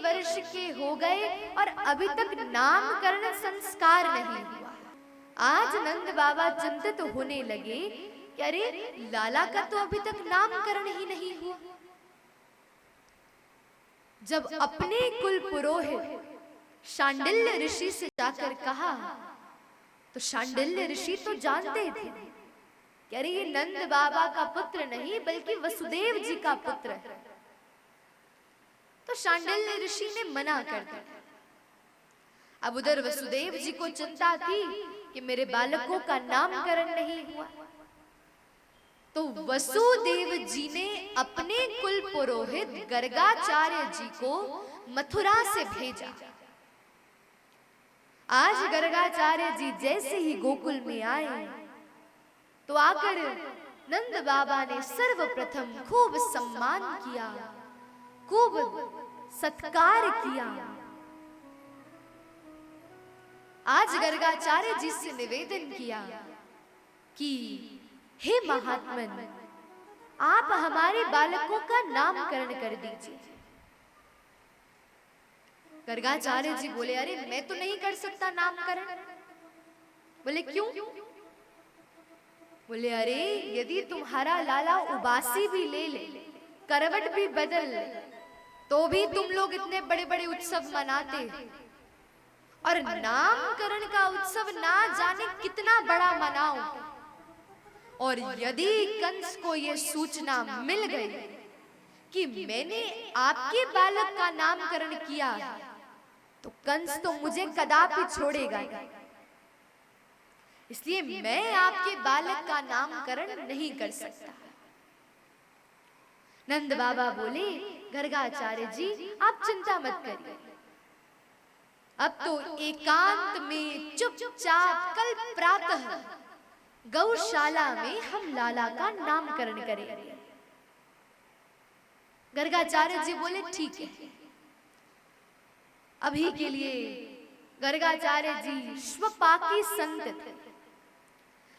वर्ष के हो गए और अभी तक नामकरण संस्कार नहीं हुआ। आज नंद बाबा चिंतित होने लगे कि अरे लाला का तो अभी तक नामकरण ही नहीं हुआ। जब अपने कुल पुरोहित शांडिल्य ऋषि से जाकर कहा तो शांडिल्य ऋषि तो जानते थे कि अरे ये नंद बाबा का पुत्र नहीं बल्कि वसुदेव जी का पुत्र है। तो शांडिल्य ऋषि ने मना कर दिया। अब उधर वसुदेव जी को चिंता थी कि मेरे बालकों का नामकरण नहीं हुआ। तो वसुदेव जी ने अपने कुल पुरोहित गर्गाचार्य जी को मथुरा से भेजा। आज गर्गाचार्य जी जैसे ही गोकुल में आए तो आकर नंद बाबा ने सर्वप्रथम खूब सम्मान किया, खूब सत्कार किया। आज गर्गाचार्य जी से निवेदन किया कि हे महात्मन, आप हमारे बालकों का नामकरण कर दीजिए। गर्गाचार्य जी बोले अरे मैं तो नहीं कर सकता नामकरण। बोले क्यों? बोले अरे यदि तुम्हारा लाला उबासी भी ले ले, करवट भी बदल ले, तो भी तुम लोग इतने बड़े बड़े उत्सव मनाते, और नामकरण का उत्सव ना जाने कितना बड़ा मनाओ। और यदि कंस को यह सूचना मिल गई कि मैंने आपके बालक का नामकरण किया तो कंस तो मुझे कदापि छोड़ेगा नहीं। इसलिए मैं आपके बालक का नामकरण नहीं कर सकता। नंद बाबा बोले गर्गाचार्य जी आप चिंता मत करिए, अब तो एकांत में चुपचाप कल प्रातः गौशाला में हम लाला का नामकरण करेंगे। गर्गाचार्य जी बोले ठीक है। अभी के लिए गर्गाचार्य जी स्वपाकी संत थे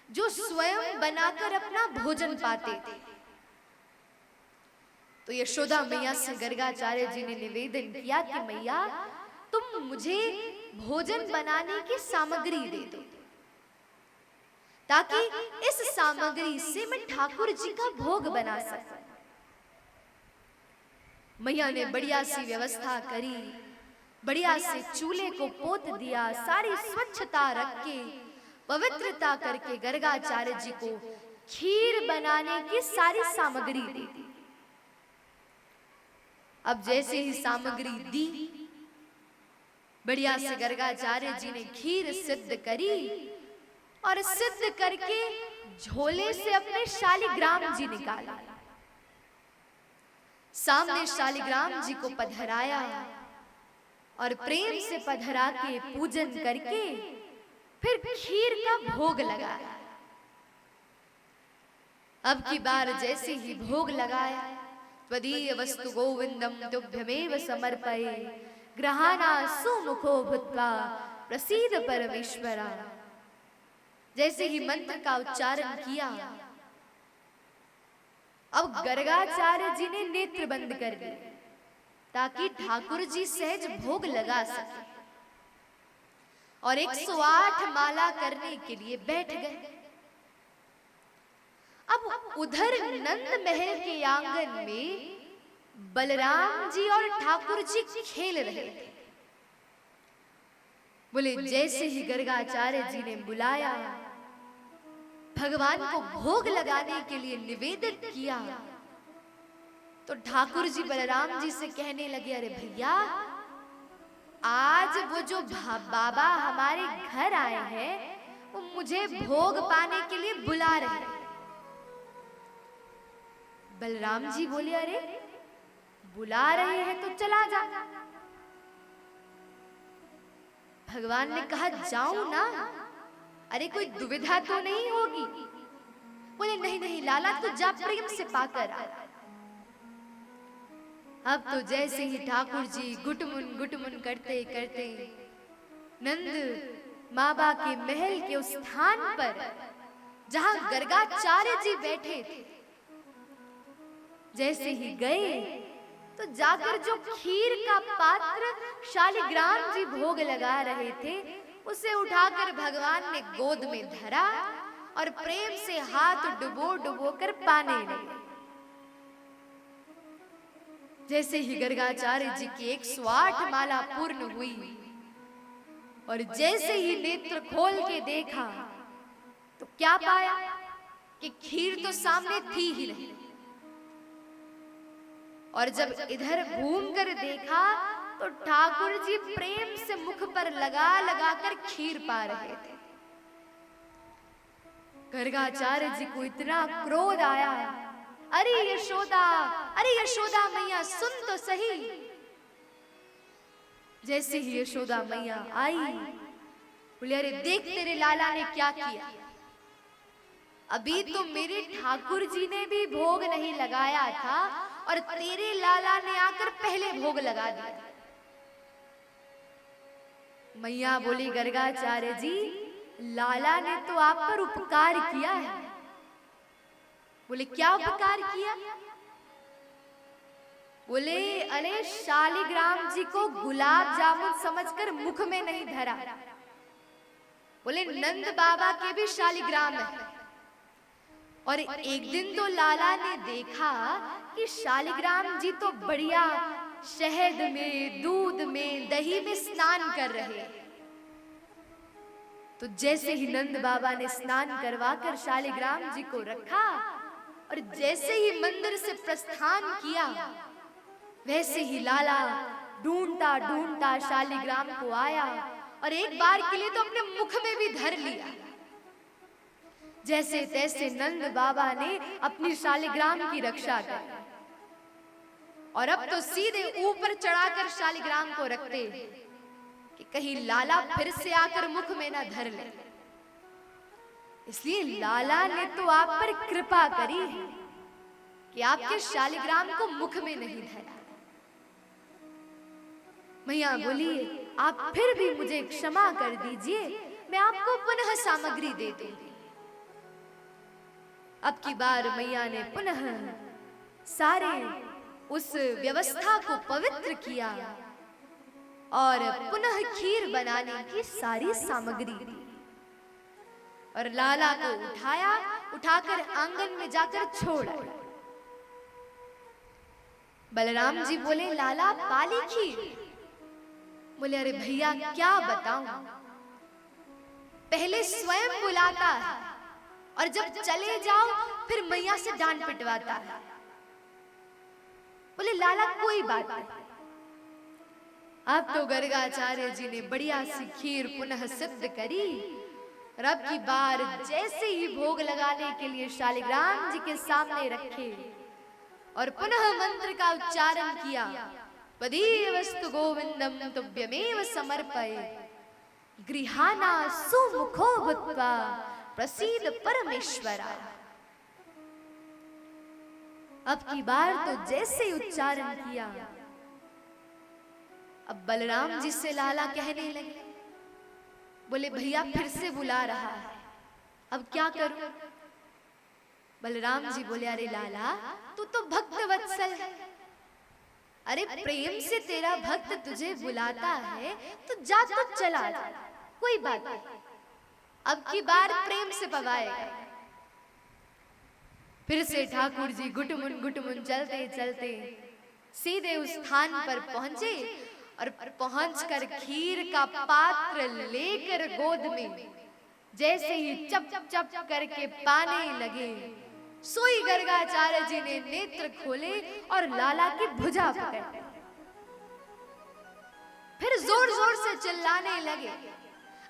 जो स्वयं बनाकर अपना भोजन पाते थे। तो यशोदा मैया से गर्गाचार्य जी ने निवेदन किया कि मैया तुम मुझे भोजन बनाने की सामग्री दे दो, ताकि इस सामग्री से मैं ठाकुर जी का भोग बना सकूं। मैया ने बढ़िया सी व्यवस्था करी, बढ़िया से चूल्हे को पोत दिया, सारी स्वच्छता रख के पवित्रता करके गर्गाचार्य जी को खीर बनाने की सारी सामग्री दी। अब जैसे ही सामग्री दी, बढ़िया से गर्गाचार्य जी ने खीर सिद्ध करी और सिद्ध करके झोले से अपने शालिग्राम जी निकाला, सामने शालिग्राम जी को पधराया और प्रेम से पधरा के पूजन करके फिर खीर का भोग लगाया। अब की बार जैसे ही भोग लगाया, त्वदीय वस्तु गोविंदम तुभ्यमेव समर्पये ग्रहाणा सुमुखो भूत्वा प्रसीद परमेश्वरा। जैसे ही मंत्र का उच्चारण किया, अब गर्गाचार्य जी ने नेत्र बंद कर दिए ताकि ठाकुर जी सहज भोग लगा सके, और 108 माला करने के लिए बैठ गए। अब उधर नंद महल के आंगन में बलराम जी और ठाकुर जी खेल रहे थे। बोले जैसे ही गर्गाचार्य जी ने बुलाया, भगवान को भोग लगाने के लिए निवेदन किया, तो ठाकुर जी बलराम जी से कहने लगे अरे भैया, आज वो जो बाबा हमारे घर आए हैं वो मुझे भोग पाने के लिए बुला रहे हैं। बलराम जी बोले अरे बुला रहे हैं तो चला जा। भगवान ने कहा जाऊं ना, अरे कोई दुविधा तो नहीं होगी। बोले नहीं नहीं लाला, तो जा प्रेम से पाकर आ। अब तो जैसे ही ठाकुर जी गुटमुन करते करते नंद बाबा के महल के उस स्थान पर जहां गर्गाचार्य जी बैठे थे, जैसे ही गए तो जाकर जो खीर का पात्र शालिग्राम जी भोग लगा रहे थे, उसे उठाकर भगवान ने गोद में धरा और प्रेम से हाथ डुबो डुबो कर पाने लगे। जैसे ही गर्गाचार्य जी की 108 माला पूर्ण हुई और जैसे ही नेत्र खोल के देखा तो क्या पाया कि खीर तो सामने थी ही नहीं। और जब इधर घूम कर देखा तो ठाकुर जी प्रेम से मुख पर लगा लगा कर खीर पा रहे थे। गर्गाचार्य जी को इतना क्रोध आया, अरे यशोदा मैया सुन तो सही। जैसे ही यशोदा मैया आई, बोले अरे देख तेरे लाला ने क्या किया। अभी तो मेरे ठाकुर जी ने भी भोग नहीं लगाया था और तेरे लाला ने आकर पहले भोग लगा दिया। मैया बोली गर्गाचार्य जी, लाला ने तो आप पर उपकार किया है। बोले क्या उपकार किया? बोले अरे शालिग्राम जी को गुलाब जामुन समझकर मुख में नहीं धरा। बोले नंद बाबा के भी शालिग्राम है। और एक दिन तो लाला ने देखा कि शालिग्राम जी तो बढ़िया शहद में, दूध में, दही में स्नान कर रहे हैं। तो जैसे ही नंद बाबा ने स्नान करवाकर शालिग्राम जी को रखा और जैसे ही मंदिर से प्रस्थान किया, वैसे ही लाला ढूंढता ढूंढता शालिग्राम को आया और एक बार के लिए तो अपने मुख में भी धर लिया। जैसे तैसे नंद बाबा ने अपनी शालिग्राम की रक्षा कर और अब तो सीधे ऊपर चढ़ाकर शालिग्राम को रखते कि कहीं लाला फिर से आकर मुख में ना धर ले। इसलिए लाला ने तो आप पर कृपा करी है कि आपके शालिग्राम को मुख में नहीं धरा। मैया बोली आप फिर भी मुझे क्षमा कर दीजिए, मैं आपको पुनः सामग्री दे दूंगी। अब की बार मैया ने पुनः सारे उस व्यवस्था को पवित्र किया और पुनः खीर बनाने की सारी सामग्री दी और लाला को उठाया, उठाकर आंगन में जाकर छोड़ा। बलराम जी बोले लाला पाली खीर। बोले अरे भैया क्या बताऊं, पहले स्वयं बुलाता है और जब चले जाओ फिर मैया से डांट पिटवाता है। बोले लाला कोई बात नहीं। अब तो गर्गाचार्य जी ने बढ़िया सी खीर पुनः सिद्ध करी। रब की बार जैसे ही भोग लगाने के लिए शालिग्राम जी के सामने रखे और पुनः मंत्र का उच्चारण किया, पदीय वस्तु गोविंदम तुभ्यमेव समर्पये गृहाना सुमुखो भूत्वा प्रसीद परमेश्वरा। अब की बार तो जैसे उच्चारण किया, अब बलराम जी से लाला कहने लगे, बोले भैया फिर से बुला रहा है, अब क्या करूं? बलराम जी बोले अरे लाला तू तो भक्त वत्सल है, अरे प्रेम से तेरा भक्त तुझे बुलाता है तो जा तो चला जा, कोई बात नहीं, अब की बार प्रेम से पवाएगा। फिर से ठाकुर जी गुटमुन चलते चलते सीधे उस स्थान पर पहुंचे और पहुंचकर खीर का पात्र लेकर गोद में जैसे ही चप चप करके पाने लगे, सोई गर्गाचार्य जी ने नेत्र खोले और लाला की भुजा पकड़, फिर जोर जोर से चिल्लाने लगे,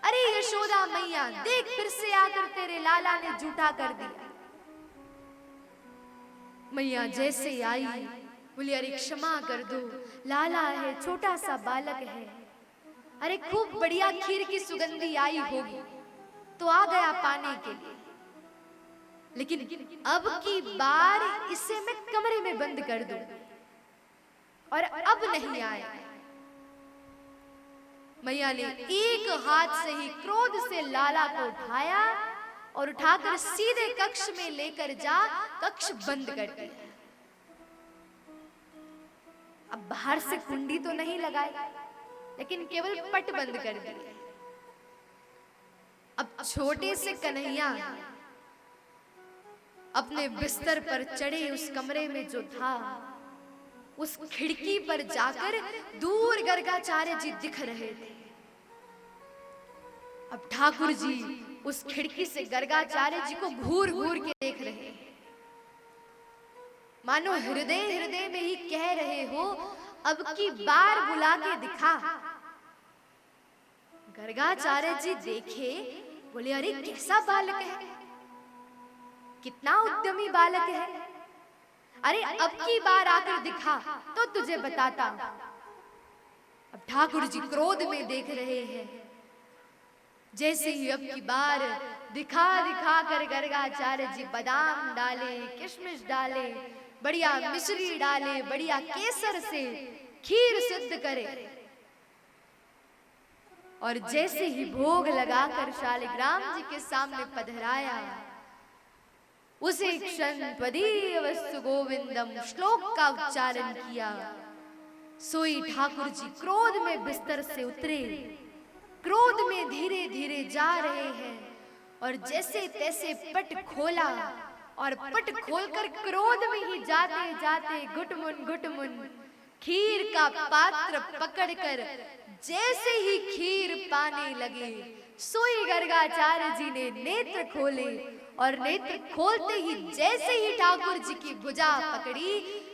अरे यशोदा मैया देख फिर से आकर तेरे लाला ने झूठा कर दिया। मैया जैसे आई बोली अरे क्षमा कर दो, लाला है छोटा सा बालक है, अरे खूब बढ़िया खीर की सुगंधी आई होगी तो आ गया पाने के लिए, लेकिन अब की बार इसे मैं कमरे में बंद कर दूं और अब नहीं आएगा। मैया ने एक हाथ से ही क्रोध से लाला को उठाया और उठाकर सीधे कक्ष में लेकर जा कक्ष बंद कर दिया। अब बाहर से कुंडी तो नहीं लगाई, लेकिन केवल पट बंद कर दिए। अब छोटे से कन्हैया अपने बिस्तर पर चढ़े, उस कमरे में जो था उस खिड़की पर जाकर दूर गर्गाचार्य जी दिख रहे थे। अब ठाकुर जी उस खिड़की से गर्गाचार्य जी को घूर घूर के देख रहे हैं, मानो हृदय हृदय में ही कह रहे हो अब की बार बुला के दिखा। गर्गाचार्य जी देखे, बोले अरे कैसा बालक है, कितना उद्यमी बालक है, अरे अब की बार आकर दिखा तो तुझे बताता। अब ठाकुर जी क्रोध में देख रहे हैं, जैसे ही अब की बार दिखा दिखा कर गर्गाचार्य जी बादाम डाले, किशमिश डाले, बढ़िया मिश्री डाले, बढ़िया केसर से खीर सिद्ध करे, और जैसे ही भोग लगाकर शालिग्राम जी के सामने पधराया, उसे क्षण त्वदीय वस्तु गोविंदम श्लोक का उच्चारण किया। सोई ठाकुर जी क्रोध में बिस्तर से उतरे, क्रोध में धीरे धीरे जा रहे हैं, और जैसे तैसे पट खोला, और पट खोलकर क्रोध में ही जाते जाते घुटमुन खीर का पात्र पकड़कर जैसे ही खीर पाने लगे, सोई गर्गाचार्य जी ने नेत्र खोले, और नेत्र खोलते ही जैसे ही ठाकुर जी की भुजा पकड़ी,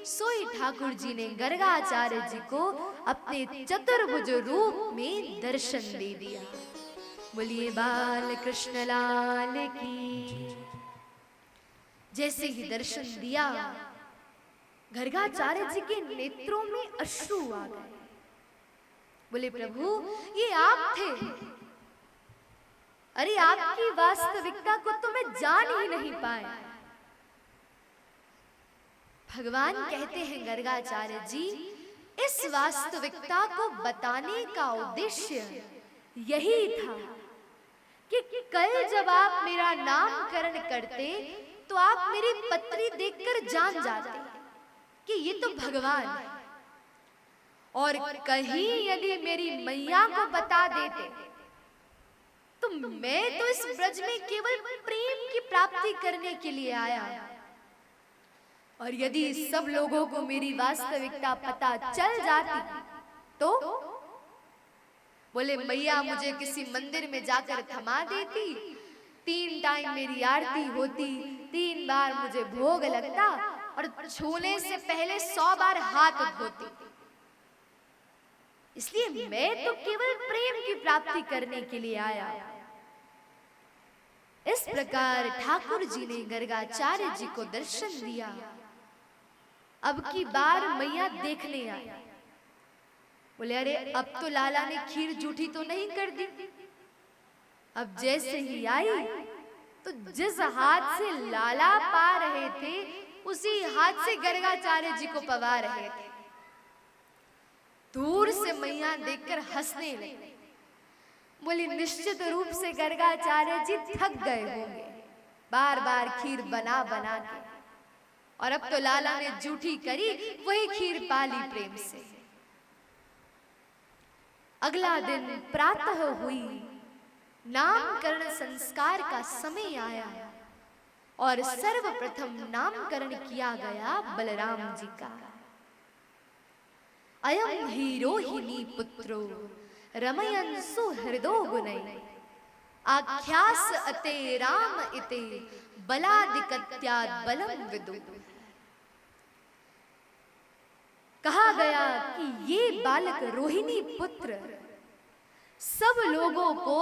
सोई ठाकुर जी ने गर्गाचार्य जी को अपने चतुर्भुज रूप में दर्शन दे दिया। बोलिए बाल कृष्ण लाल की। जैसे ही दर्शन दिया, गर्गाचार्य जी के नेत्रों में अश्रु आ गए। बोले प्रभु ये आप थे, अरे आपकी वास्तविकता को तो मैं जान ही नहीं पाया। भगवान कहते हैं गर्गाचार्य जी, इस वास्तविकता को बताने का उद्देश्य यही था कि कल जब आप मेरा नामकरण करते तो आप मेरी पत्री देखकर जान जाते कि ये तो भगवान है, और कहीं यदि मेरी मैया को बता देते तो मैं तो इस ब्रज में केवल प्रेम की प्राप्ति करने के लिए आया, और यदि सब लोगों को मेरी वास्तविकता पता चल जाती तो बोले मैया मुझे किसी मंदिर में जाकर थमा देती, 3 टाइम मेरी आरती होती, 3 बार मुझे भोग लगता, और छूने से पहले 100 बार हाथ धोती। इसलिए मैं तो केवल प्रेम की प्राप्ति करने के लिए आया। इस प्रकार ठाकुर जी ने गर्गाचार्य जी को दर्शन दिया। अब की बार मैया देखने आई। बोले अरे अब तो लाला ने खीर जूठी तो नहीं कर दी। अब जैसे ही आई तो जिस हाथ से लाला पा रहे थे उसी हाथ से गर्गाचार्य जी को पवा रहे थे। दूर से मैया देखकर हंसने लगी। बोली निश्चित रूप से गर्गाचार्य जी थक गए होंगे बार बार खीर बना बना के, और अब तो लाला ने जूठी करी, वही खीर पाली प्रेम से। अगला दिन प्रातः हुई, नामकरण संस्कार का समय आया, और सर्वप्रथम नामकरण किया गया बलराम जी का। अयम ही रोहिणी पुत्रो रमयन सुहृदो गुणै, आख्यास अते राम इते बलादिकत्याद बलम विदु। कहा गया कि ये बालक रोहिणी पुत्र सब लोगों को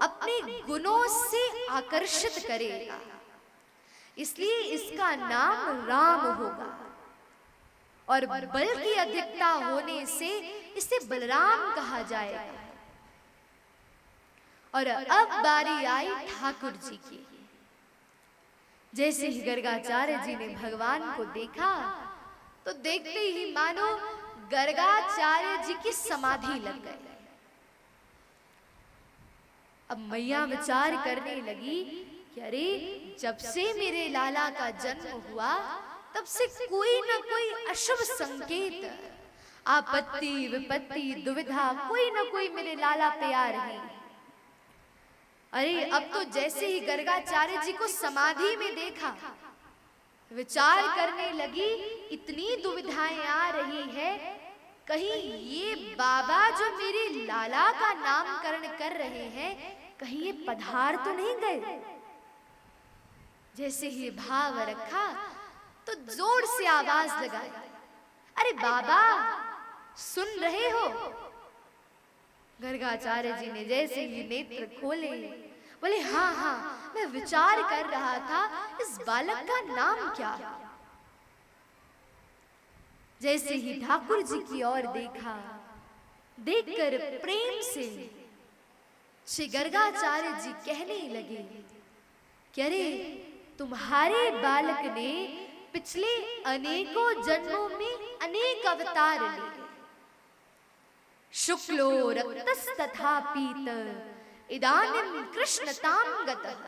अपने गुणों से आकर्षित करेगा, इसलिए इसका नाम राम होगा, और बल की अधिकता होने से इसे बलराम कहा जाएगा। और अब बारी आई ठाकुर जी की। जैसे ही गर्गाचार्य जी ने भगवान को देखा तो देखते ही मानो गर्गाचार्य जी की समाधि लग गई। अब मैया विचार करने लगी कि अरे जब से मेरे लाला का जन्म हुआ तब से कोई न कोई अशुभ संकेत आपत्ति विपत्ति दुविधा कोई ना कोई मेरे लाला पे आ रही। अरे अब तो जैसे ही गर्गाचार्य जी को समाधि में देखा, विचार करने लगी, इतनी दुविधाएं आ रही है, कहीं ये बाबा जो मेरे लाला का नामकरण कर रहे हैं, कहीं ये पधार तो नहीं गए। जैसे ही भाव रखा तो जोर से आवाज लगाई, अरे बाबा सुन रहे हो? गर्गाचार्य जी ने जैसे ही नेत्र खोले, बोले हाँ हाँ, मैं विचार कर रहा था इस बालक का नाम क्या। जैसे ही ठाकुर जी की ओर देखा, देखकर प्रेम से श्री गर्गाचार्य जी कहने लगे कि अरे तुम्हारे बालक ने पिछले अनेकों जन्मों में अनेक अवतार लिए, शुक्लो रक्तस्तथा पीत इदानीं कृष्णतां गतः।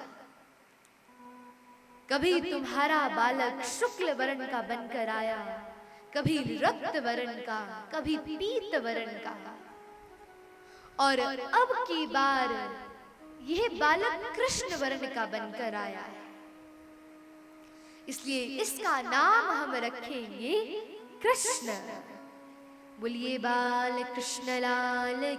कभी तुम्हारा बालक शुक्ल वर्ण का बनकर आया, कभी रक्त वर्ण का, कभी पीत वर्ण का, और अब की बार यह बालक कृष्ण वर्ण का बनकर आया है। इसलिए इसका नाम हम रखेंगे कृष्ण। बोलिए बाल कृष्ण लाल